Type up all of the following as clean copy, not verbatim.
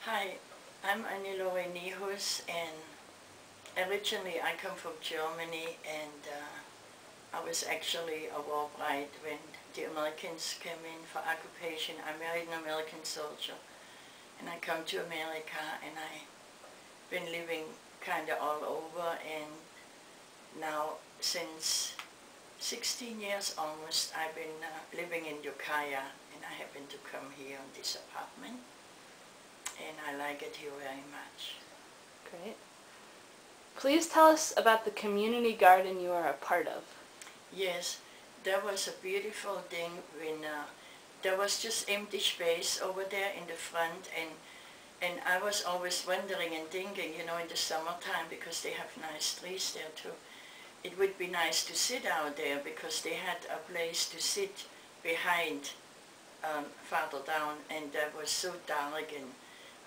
Hi, I'm Laure and originally I come from Germany, and I was actually a war bride when the Americans came in for occupation. I married an American soldier, and I come to America, and I've been living kind of all over, and now since 16 years almost I've been living in Ukiah, and I happen to come here in this apartment, and I like it here very much. Great. Please tell us about the community garden you are a part of. Yes, that was a beautiful thing when there was just empty space over there in the front, and I was always wondering and thinking, in the summertime, because they have nice trees there too, it would be nice to sit out there, because they had a place to sit behind farther down, and that was so dark, and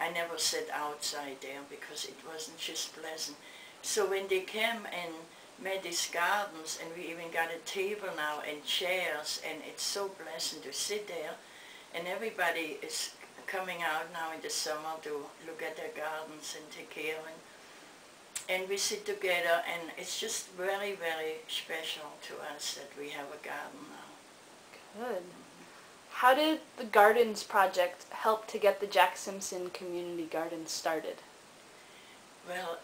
I never sat outside there because it wasn't just pleasant. So when they came and made these gardens, and we even got a table now and chairs, and it's so pleasant to sit there, and everybody is coming out now in the summer to look at their gardens and take care, and we sit together, and it's just very, very special to us that we have a garden now. Good. How did the Gardens Project help to get the Jack Simpson Community Garden started? Well,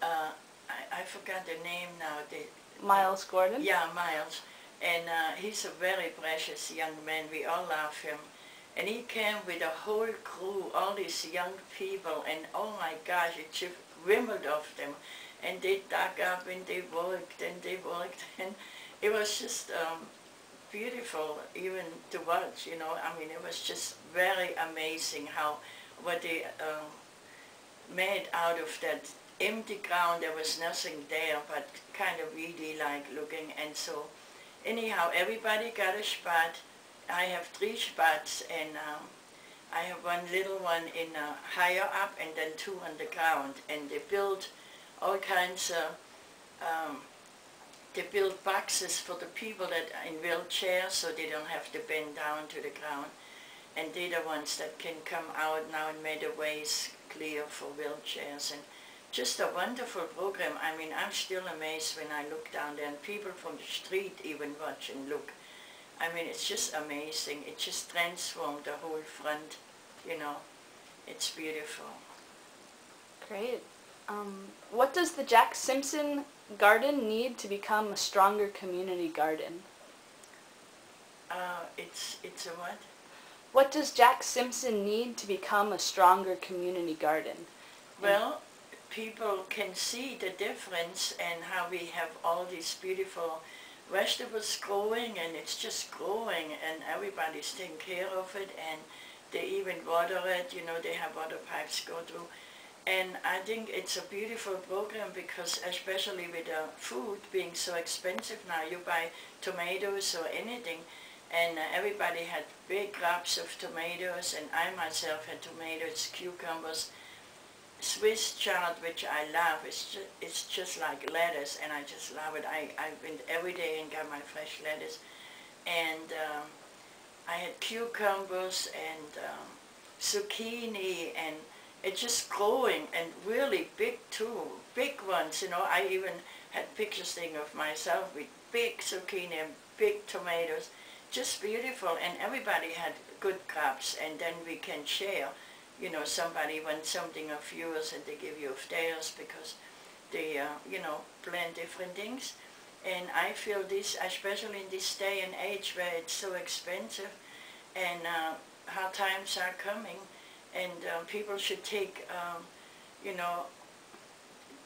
I forgot the name now. Miles Gordon? Yeah, Miles. And he's a very precious young man. We all love him. And he came with a whole crew, all these young people, and oh my gosh, it just wimbled of them. And they dug up and they worked, and it was just beautiful even to watch, I mean, it was just very amazing what they made out of that empty ground. There was nothing there, but kind of really like looking. And so anyhow, everybody got a spot. I have 3 spots, and I have one little one in higher up, and then 2 on the ground. And they built all kinds of they build boxes for the people that are in wheelchairs, so they don't have to bend down to the ground. And they're the ones that can come out now and made the ways clear for wheelchairs. And just a wonderful program. I mean, I'm still amazed when I look down there, and people from the street even watch and look. I mean, it's just amazing. It just transformed the whole front, It's beautiful. Great. What does the Jack Simpson Garden need to become a stronger community garden? It's a what? What does Jack Simpson need to become a stronger community garden? Well, people can see the difference, and how we have all these beautiful vegetables growing, and it's just growing, and everybody's taking care of it, and they even water it, they have water pipes go through. And I think it's a beautiful program, because especially with the food being so expensive now, you buy tomatoes or anything, and everybody had big crops of tomatoes, and I myself had tomatoes, cucumbers, Swiss chard, which I love. It's just like lettuce, and I just love it. I went every day and got my fresh lettuce, and I had cucumbers and zucchini, and it's just growing, and really big too, big ones, I even had pictures thing of myself with big zucchini and big tomatoes, just beautiful, and everybody had good crops, and then we can share. Somebody wants something of yours, and they give you of theirs, because they, plant different things. And I feel this, especially in this day and age where it's so expensive, and hard times are coming, and people should take,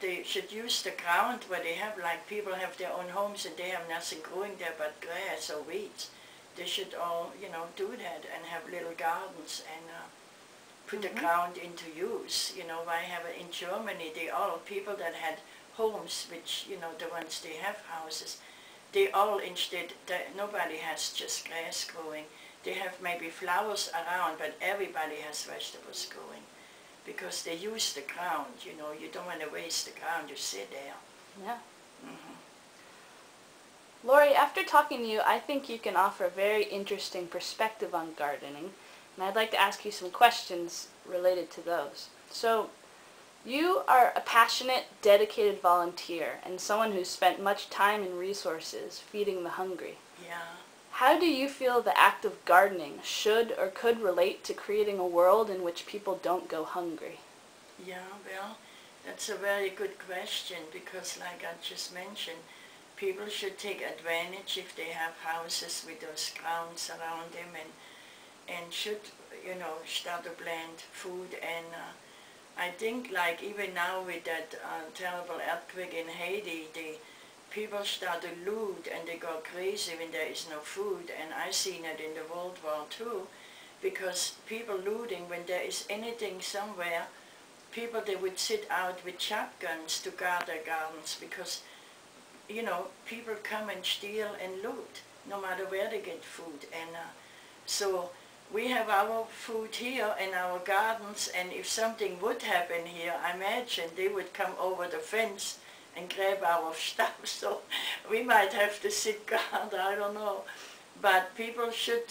they should use the ground where they have, like people have their own homes and they have nothing growing there but grass or weeds. They should all, do that and have little gardens and put the ground into use. I have it in Germany, people that had homes, which, the ones they have houses, they all instead, nobody has just grass growing. They have maybe flowers around, but everybody has vegetables growing, because they use the ground, you don't want to waste the ground, you sit there. Yeah. Laure, after talking to you, I think you can offer a very interesting perspective on gardening. and I'd like to ask you some questions related to those. So, you are a passionate, dedicated volunteer and someone who's spent much time and resources feeding the hungry. Yeah. How do you feel the act of gardening should or could relate to creating a world in which people don't go hungry? Yeah, well, that's a very good question, because like I just mentioned, people should take advantage if they have houses with those grounds around them, and should, start to plant food. And I think like even now with that terrible earthquake in Haiti, the people start to loot and they go crazy when there is no food. And I seen it in the World War II, because people looting when there is anything somewhere, people, they would sit out with shotguns to guard their gardens, because people come and steal and loot no matter where they get food. And so we have our food here in our gardens, and if something would happen here, I imagine they would come over the fence and grab our stuff. So we might have to sit guard, I don't know. But people should,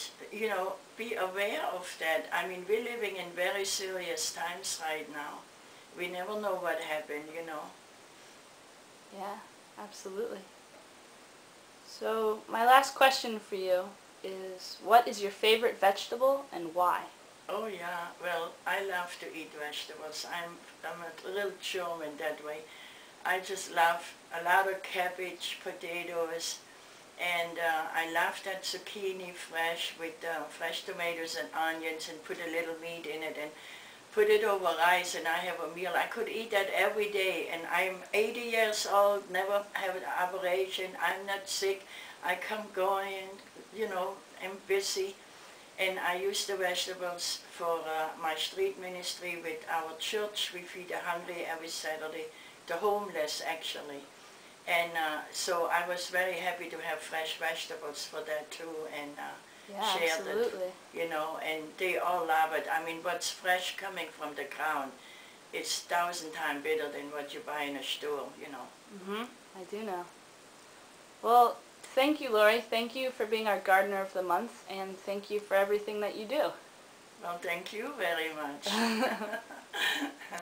be aware of that. I mean, we're living in very serious times right now. We never know what happened. Yeah, absolutely. So, my last question for you is, what is your favorite vegetable and why? Oh yeah, well, I love to eat vegetables. I'm a little German that way. I just love a lot of cabbage, potatoes, and I love that zucchini fresh with fresh tomatoes and onions, and put a little meat in it and put it over rice, and I have a meal. I could eat that every day, and I'm 80 years old, never have an operation, I'm not sick, I come going, I'm busy, and I use the vegetables for my street ministry with our church. We feed the hungry every Saturday, the homeless actually. And so I was very happy to have fresh vegetables for that too, and share absolutely. that, and they all love it. I mean, what's fresh coming from the ground, it's 1,000 times better than what you buy in a store, I do know. Well, thank you, Laure. Thank you for being our Gardener of the Month, and thank you for everything that you do. Well, thank you very much.